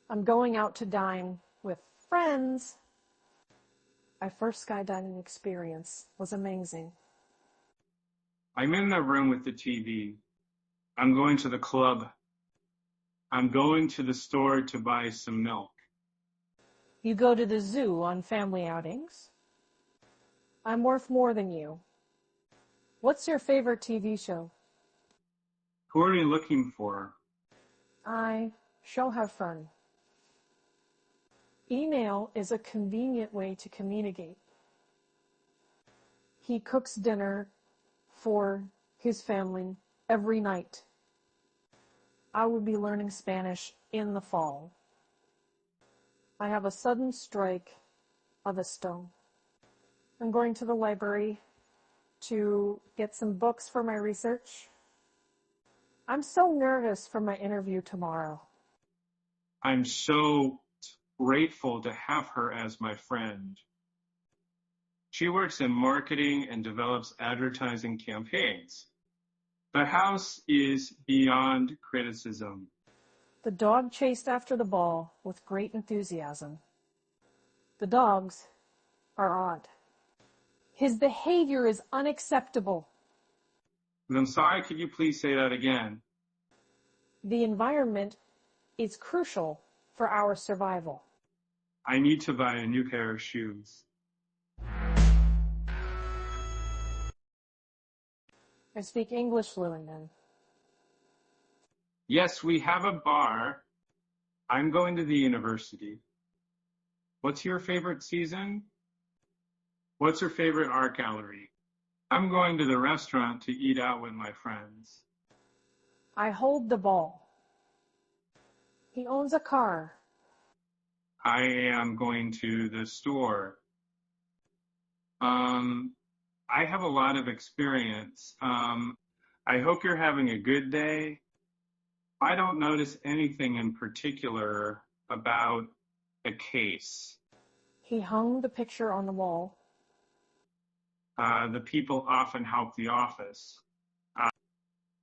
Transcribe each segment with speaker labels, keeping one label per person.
Speaker 1: I'm going out to dine with friends. My first skydiving experience was amazing.
Speaker 2: I'm in the room with the TV. I'm going to the club. I'm going to the store to buy some milk.
Speaker 1: You go to the zoo on family outings. I'm worth more than you. What's your favorite TV show?
Speaker 2: Who are you looking for?
Speaker 1: I shall have fun. Email is a convenient way to communicate. He cooks dinner for his family every night. I will be learning Spanish in the fall. I have a sudden strike of a stone. I'm going to the library to get some books for my research. I'm so nervous for my interview tomorrow.
Speaker 2: I'm so grateful to have her as my friend. She works in marketing and develops advertising campaigns. The house is beyond criticism.
Speaker 1: The dog chased after the ball with great enthusiasm. The dogs are odd. His behavior is unacceptable.
Speaker 2: I'm sorry, could you please say that again?
Speaker 1: The environment is crucial for our survival.
Speaker 2: I need to buy a new pair of shoes.
Speaker 1: I speak English fluently.
Speaker 2: Yes, we have a bar. I'm going to the university. What's your favorite season? What's your favorite art gallery? I'm going to the restaurant to eat out with my friends.
Speaker 1: I hold the ball. He owns a car.
Speaker 2: I am going to the store. I have a lot of experience. I hope you're having a good day. I don't notice anything in particular about a case.
Speaker 1: He hung the picture on the wall.
Speaker 2: The people often help the office.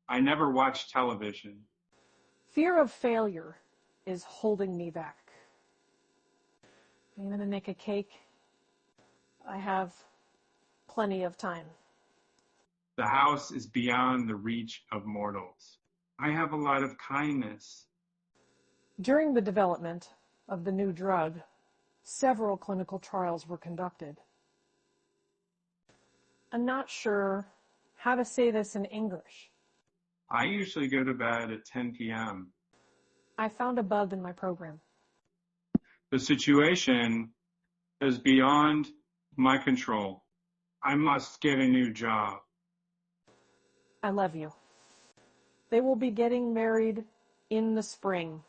Speaker 2: I never watch television.
Speaker 1: Fear of failure is holding me back. I'm going to make a cake. I have plenty of time.
Speaker 2: The house is beyond the reach of mortals. I have a lot of kindness.
Speaker 1: During the development of the new drug, several clinical trials were conducted. I'm not sure how to say this in English.
Speaker 2: I usually go to bed at 10 p.m.
Speaker 1: I found a bug in my program.
Speaker 2: The situation is beyond my control. I must get a new job.
Speaker 1: I love you. They will be getting married in the spring.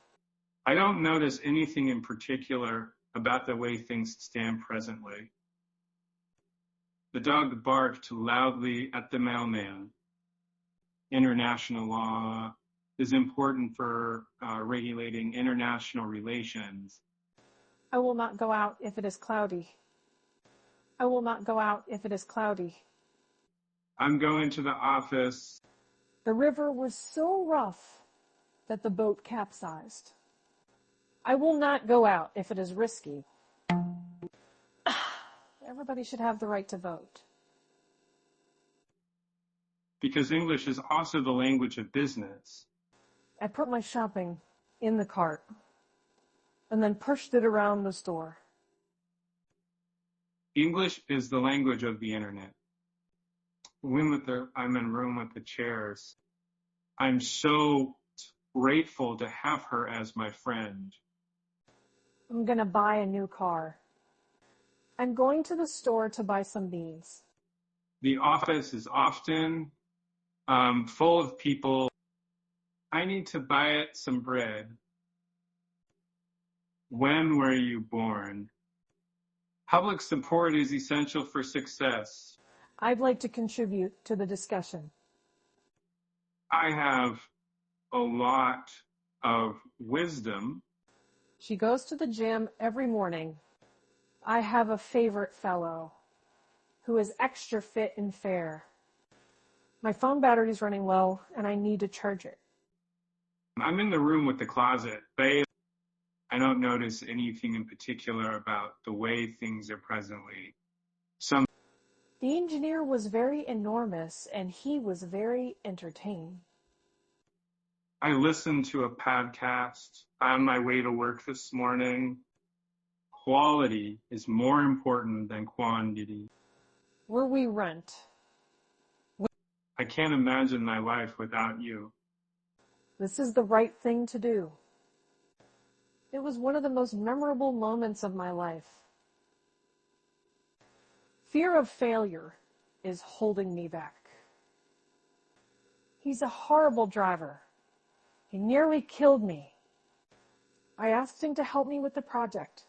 Speaker 2: I don't notice anything in particular about the way things stand presently. The dog barked loudly at the mailman. International law is important for regulating international relations.
Speaker 1: I will not go out if it is cloudy. I will not go out if it is cloudy.
Speaker 2: I'm going to the office.
Speaker 1: The river was so rough that the boat capsized. I will not go out if it is risky. Everybody should have the right to vote.
Speaker 2: Because English is also the language of business.
Speaker 1: I put my shopping in the cart and then pushed it around the store.
Speaker 2: English is the language of the internet. I'm in room with the chairs. I'm so grateful to have her as my friend.
Speaker 1: I'm going to buy a new car. I'm going to the store to buy some beans.
Speaker 2: The office is often full of people. I need to buy some bread. When were you born? Public support is essential for success.
Speaker 1: I'd like to contribute to the discussion.
Speaker 2: I have a lot of wisdom.
Speaker 1: She goes to the gym every morning. I have a favorite fellow who is extra fit and fair. My phone battery is running low and I need to charge it.
Speaker 2: I'm in the room with the closet. I don't notice anything in particular about the way things are presently.
Speaker 1: The engineer was very enormous, and he was very entertaining.
Speaker 2: I listened to a podcast on my way to work this morning. Quality is more important than quantity.
Speaker 1: Where we rent.
Speaker 2: I can't imagine my life without you.
Speaker 1: This is the right thing to do. It was one of the most memorable moments of my life. Fear of failure is holding me back. He's a horrible driver. He nearly killed me. I asked him to help me with the project.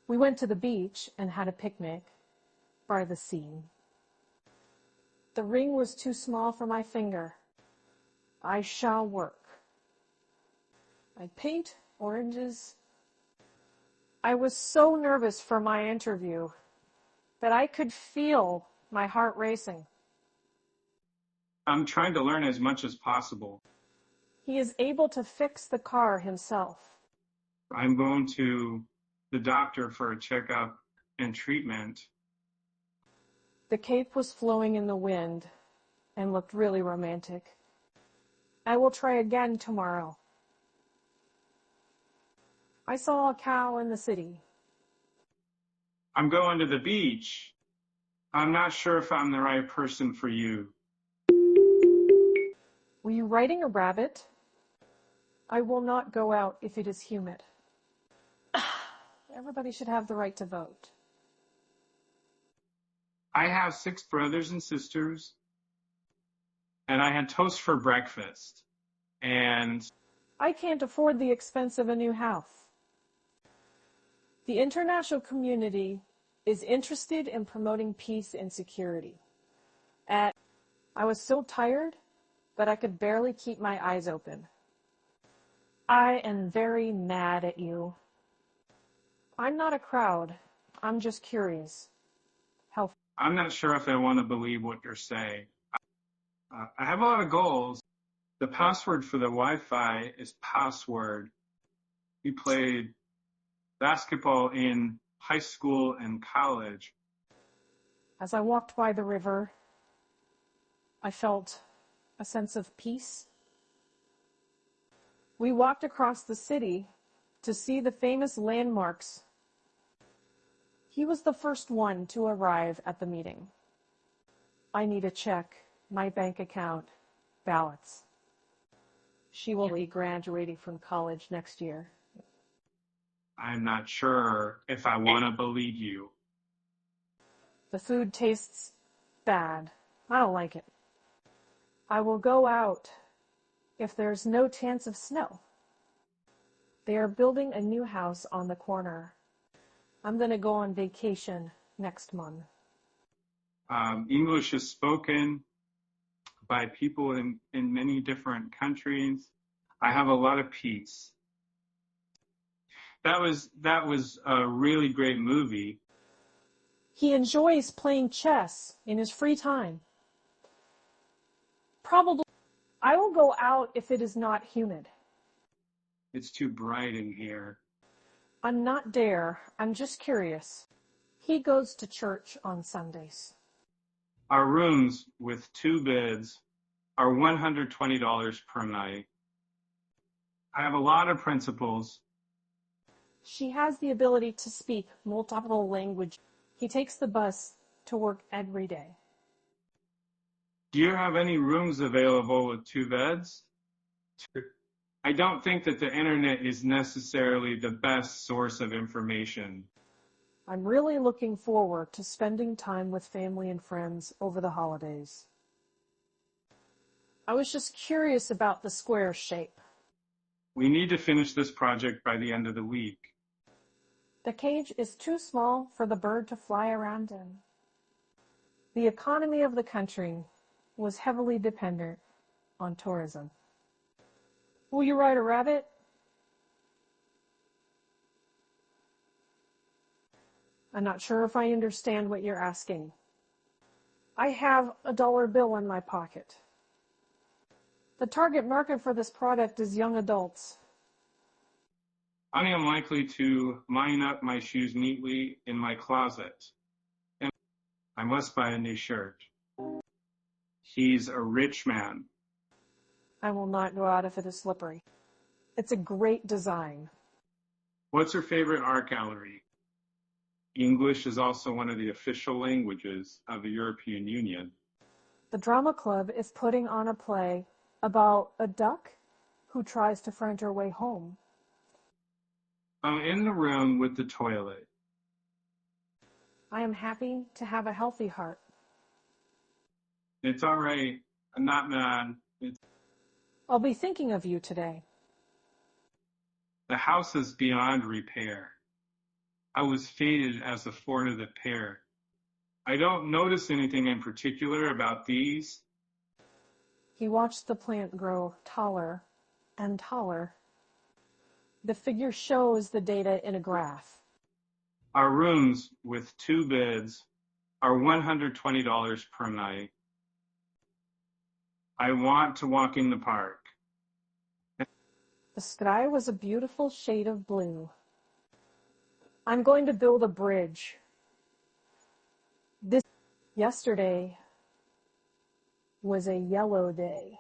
Speaker 1: We went to the beach and had a picnic by the sea. The ring was too small for my finger. I shall work. I paint oranges. I was so nervous for my interview that I could feel my heart racing.
Speaker 2: I'm trying to learn as much as possible.
Speaker 1: He is able to fix the car himself.
Speaker 2: I'm going to the doctor for a checkup and treatment.
Speaker 1: The cape was flowing in the wind and looked really romantic. I will try again tomorrow. I saw a cow in the city.
Speaker 2: I'm going to the beach. I'm not sure if I'm the right person for you.
Speaker 1: Were you riding a rabbit? I will not go out if it is humid. Everybody should have the right to vote.
Speaker 2: I have 6 brothers and sisters, and I had toast for breakfast. And
Speaker 1: I can't afford the expense of a new house. The international community is interested in promoting peace and security. I was so tired, but I could barely keep my eyes open. I am very mad at you. I'm not a crowd. I'm just curious.
Speaker 2: I'm not sure if I want to believe what you're saying. I have a lot of goals. The password for the Wi-Fi is password. We played basketball in high school and college.
Speaker 1: As I walked by the river, I felt a sense of peace. We walked across the city to see the famous landmarks. He was the first one to arrive at the meeting. I need to check my bank account balance. She will be graduating from college next year.
Speaker 2: I'm not sure if I want to believe you.
Speaker 1: The food tastes bad. I don't like it. I will go out if there's no chance of snow. They are building a new house on the corner. I'm going to go on vacation next month.
Speaker 2: English is spoken by people in many different countries. I have a lot of peace. That was a really great movie.
Speaker 1: He enjoys playing chess in his free time. Probably I will go out if it is not humid.
Speaker 2: It's too bright in here.
Speaker 1: I'm not dare. I'm just curious. He goes to church on Sundays.
Speaker 2: Our rooms with 2 beds are $120 per night. I have a lot of principles.
Speaker 1: She has the ability to speak multiple languages. He takes the bus to work every day.
Speaker 2: Do you have any rooms available with 2 beds? I don't think that the internet is necessarily the best source of information.
Speaker 1: I'm really looking forward to spending time with family and friends over the holidays. I was just curious about the square shape.
Speaker 2: We need to finish this project by the end of the week.
Speaker 1: The cage is too small for the bird to fly around in. The economy of the country was heavily dependent on tourism. Will you ride a rabbit? I'm not sure if I understand what you're asking. I have a dollar bill in my pocket. The target market for this product is young adults.
Speaker 2: I am likely to line up my shoes neatly in my closet. And I must buy a new shirt. He's a rich man.
Speaker 1: I will not go out if it is slippery. It's a great design.
Speaker 2: What's her favorite art gallery? English is also one of the official languages of the European Union.
Speaker 1: The drama club is putting on a play about a duck who tries to find her way home.
Speaker 2: I'm in the room with the toilet.
Speaker 1: I am happy to have a healthy heart.
Speaker 2: It's all right. I'm not mad.
Speaker 1: I'll be thinking of you today.
Speaker 2: The house is beyond repair. I was fated as the fourth of the pair. I don't notice anything in particular about these.
Speaker 1: He watched the plant grow taller and taller. The figure shows the data in a graph.
Speaker 2: Our rooms with 2 beds are $120 per night. I want to walk in the park.
Speaker 1: The sky was a beautiful shade of blue. I'm going to build a bridge. Yesterday was a yellow day.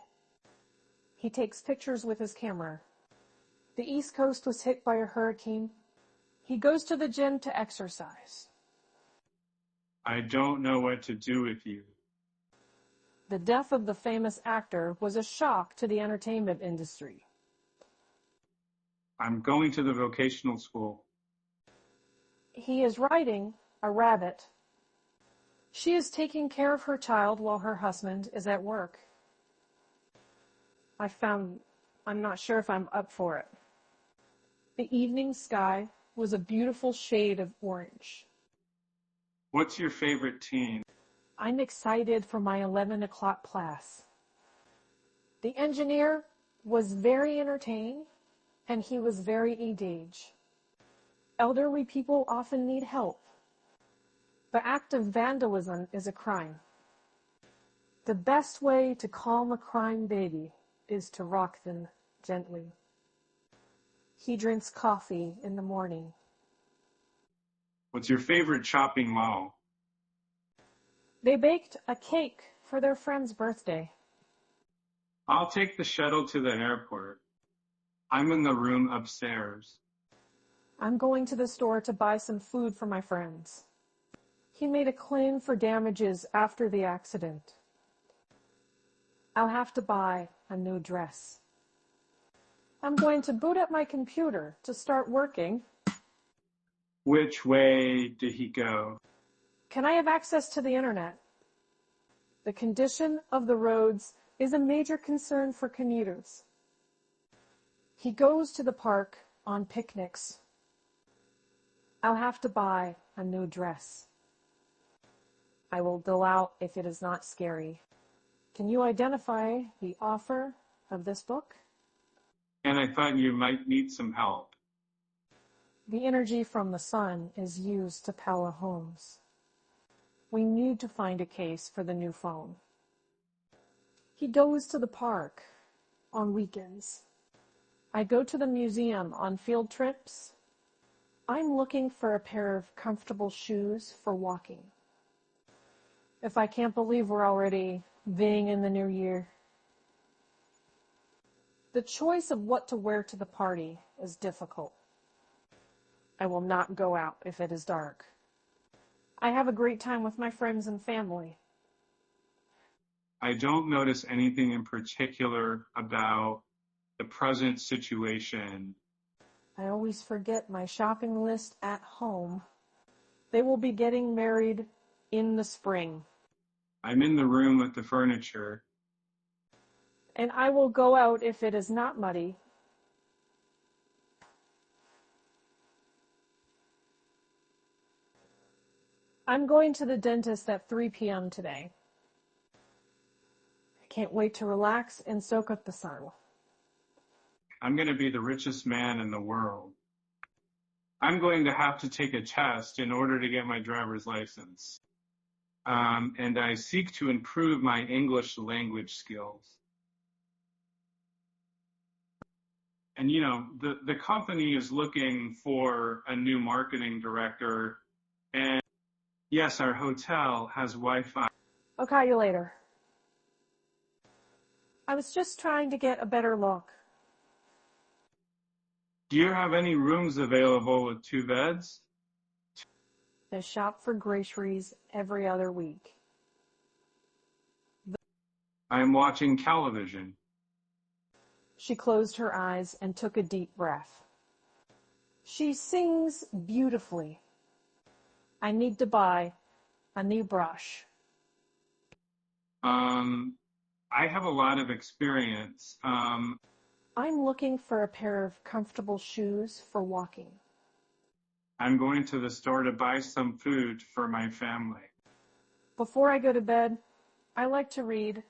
Speaker 1: He takes pictures with his camera. The East Coast was hit by a hurricane. He goes to the gym to exercise.
Speaker 2: I don't know what to do with you.
Speaker 1: The death of the famous actor was a shock to the entertainment industry.
Speaker 2: I'm going to the vocational school.
Speaker 1: He is riding a rabbit. She is taking care of her child while her husband is at work. I'm not sure if I'm up for it. The evening sky was a beautiful shade of orange.
Speaker 2: What's your favorite team?
Speaker 1: I'm excited for my 11 o'clock class. The engineer was very entertaining, and he was very engaged. Elderly people often need help. The act of vandalism is a crime. The best way to calm a crying baby is to rock them gently. He drinks coffee in the morning.
Speaker 2: What's your favorite shopping mall?
Speaker 1: They baked a cake for their friend's birthday.
Speaker 2: I'll take the shuttle to the airport. I'm in the room upstairs.
Speaker 1: I'm going to the store to buy some food for my friends. He made a claim for damages after the accident. I'll have to buy a new dress. I'm going to boot up my computer to start working.
Speaker 2: Which way did he go?
Speaker 1: Can I have access to the internet? The condition of the roads is a major concern for commuters. He goes to the park on picnics. I'll have to buy a new dress. I will go out if it is not scary. Can you identify the author of this book?
Speaker 2: And I thought you might need some help.
Speaker 1: The energy from the sun is used to power homes. We need to find a case for the new phone. He goes to the park on weekends. I go to the museum on field trips. I'm looking for a pair of comfortable shoes for walking. If I can't believe we're already being in the new year. The choice of what to wear to the party is difficult. I will not go out if it is dark. I have a great time with my friends and family.
Speaker 2: I don't notice anything in particular about the present situation.
Speaker 1: I always forget my shopping list at home. They will be getting married in the spring.
Speaker 2: I'm in the room with the furniture.
Speaker 1: And I will go out if it is not muddy. I'm going to the dentist at 3 p.m. today. I can't wait to relax and soak up the sun.
Speaker 2: I'm going to be the richest man in the world. I'm going to have to take a test in order to get my driver's license. And I seek to improve my English language skills. And, the company is looking for a new marketing director. And yes, our hotel has Wi-Fi.
Speaker 1: I'll call you later. I was just trying to get a better look.
Speaker 2: Do you have any rooms available with 2 beds?
Speaker 1: They shop for groceries every other week.
Speaker 2: I am watching television.
Speaker 1: She closed her eyes and took a deep breath. She sings beautifully. I need to buy a new brush.
Speaker 2: I have a lot of experience.
Speaker 1: I'm looking for a pair of comfortable shoes for walking.
Speaker 2: I'm going to the store to buy some food for my family.
Speaker 1: Before I go to bed, I like to read.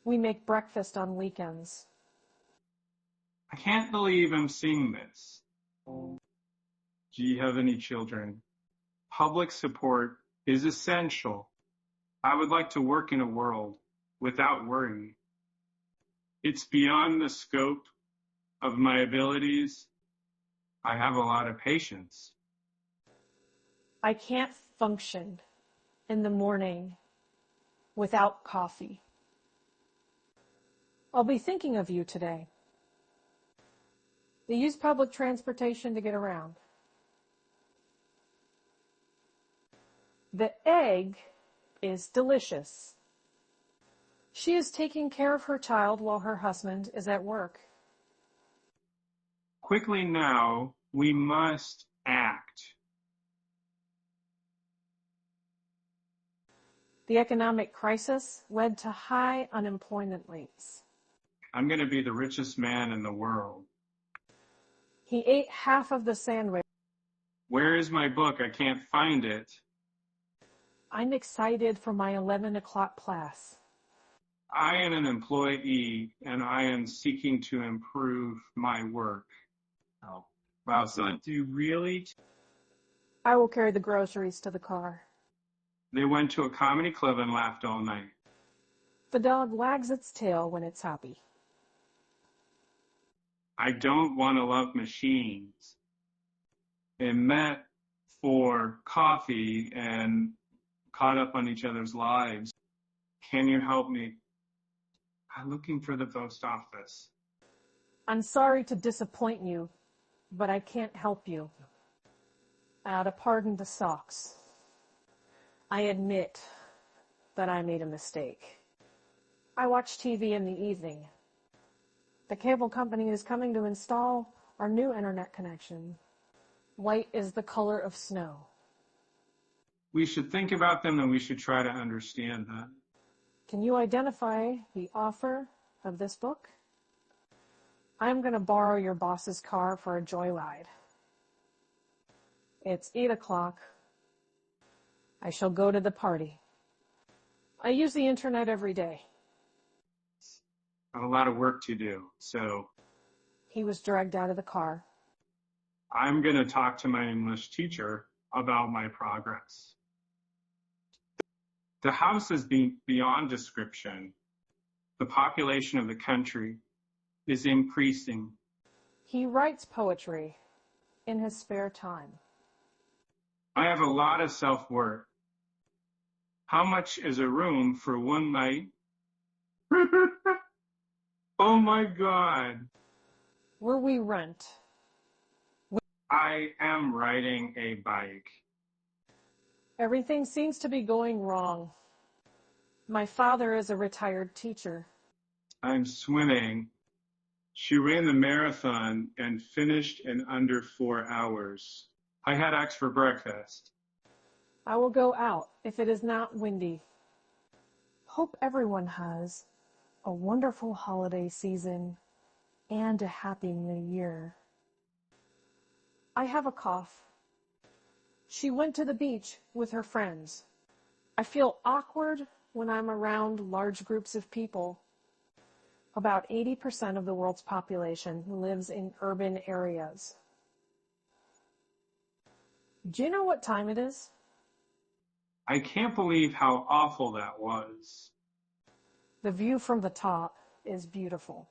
Speaker 1: We make breakfast on weekends.
Speaker 2: I can't believe I'm seeing this. Do you have any children? Public support is essential. I would like to work in a world without worry. It's beyond the scope of my abilities. I have a lot of patience.
Speaker 1: I can't function in the morning without coffee. I'll be thinking of you today. They use public transportation to get around. The egg is delicious. She is taking care of her child while her husband is at work.
Speaker 2: Quickly now, we must act.
Speaker 1: The economic crisis led to high unemployment rates.
Speaker 2: I'm going to be the richest man in the world.
Speaker 1: He ate half of the sandwich.
Speaker 2: Where is my book? I can't find it.
Speaker 1: I'm excited for my 11 o'clock class.
Speaker 2: I am an employee, and I am seeking to improve my work. Oh, wow, son. Do you really?
Speaker 1: I will carry the groceries to the car.
Speaker 2: They went to a comedy club and laughed all night.
Speaker 1: The dog wags its tail when it's happy.
Speaker 2: I don't want to love machines. They met for coffee and caught up on each other's lives. Can you help me? I'm looking for the post office.
Speaker 1: I'm sorry to disappoint you, but I can't help you. To pardon the socks. I admit that I made a mistake. I watch TV in the evening. The cable company is coming to install our new internet connection. White is the color of snow.
Speaker 2: We should think about them and we should try to understand them.
Speaker 1: Can you identify the author of this book? I'm going to borrow your boss's car for a joyride. It's 8 o'clock. I shall go to the party. I use the internet every day.
Speaker 2: I have a lot of work to do, so
Speaker 1: He was dragged out of the car.
Speaker 2: I'm going to talk to my English teacher about my progress. The house is beyond description. The population of the country is increasing.
Speaker 1: He writes poetry in his spare time.
Speaker 2: I have a lot of self-worth. How much is a room for one night? Oh my God.
Speaker 1: Where we rent.
Speaker 2: I am riding a bike.
Speaker 1: Everything seems to be going wrong. My father is a retired teacher.
Speaker 2: I'm swimming. She ran the marathon and finished in under 4 hours. I had eggs for breakfast.
Speaker 1: I will go out if it is not windy. Hope everyone has a wonderful holiday season and a happy new year. I have a cough. She went to the beach with her friends. I feel awkward when I'm around large groups of people. About 80% of the world's population lives in urban areas. Do you know what time it is?
Speaker 2: I can't believe how awful that was.
Speaker 1: The view from the top is beautiful.